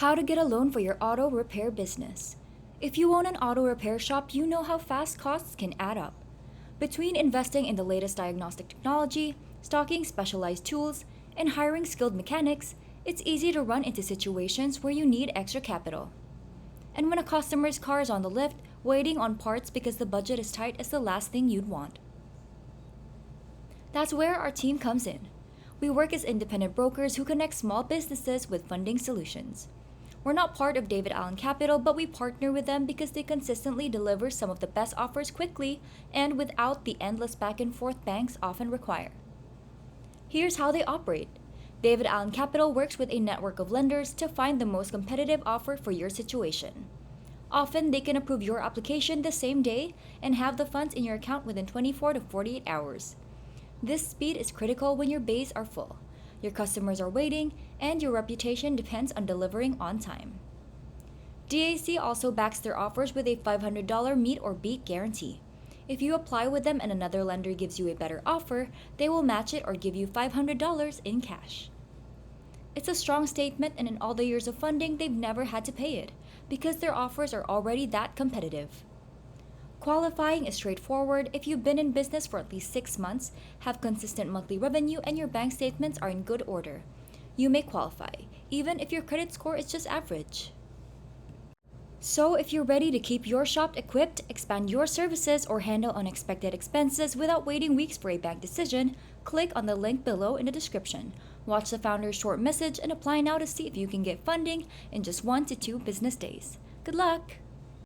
How to get a loan for your auto repair business. If you own an auto repair shop, you know how fast costs can add up. Between investing in the latest diagnostic technology, stocking specialized tools, and hiring skilled mechanics, it's easy to run into situations where you need extra capital. And when a customer's car is on the lift, waiting on parts because the budget is tight is the last thing you'd want. That's where our team comes in. We work as independent brokers who connect small businesses with funding solutions. We're not part of David Allen Capital, but we partner with them because they consistently deliver some of the best offers quickly and without the endless back and forth banks often require. Here's how they operate. David Allen Capital works with a network of lenders to find the most competitive offer for your situation. Often, they can approve your application the same day and have the funds in your account within 24 to 48 hours. This speed is critical when your bays are full, your customers are waiting, and your reputation depends on delivering on time. DAC also backs their offers with a $500 meet or beat guarantee. If you apply with them and another lender gives you a better offer, they will match it or give you $500 in cash. It's a strong statement, and in all the years of funding, they've never had to pay it because their offers are already that competitive. Qualifying is straightforward. If you've been in business for at least 6 months, have consistent monthly revenue, and your bank statements are in good order, you may qualify, even if your credit score is just average. So, if you're ready to keep your shop equipped, expand your services, or handle unexpected expenses without waiting weeks for a bank decision, click on the link below in the description. Watch the founder's short message and apply now to see if you can get funding in just 1 to 2 business days. Good luck!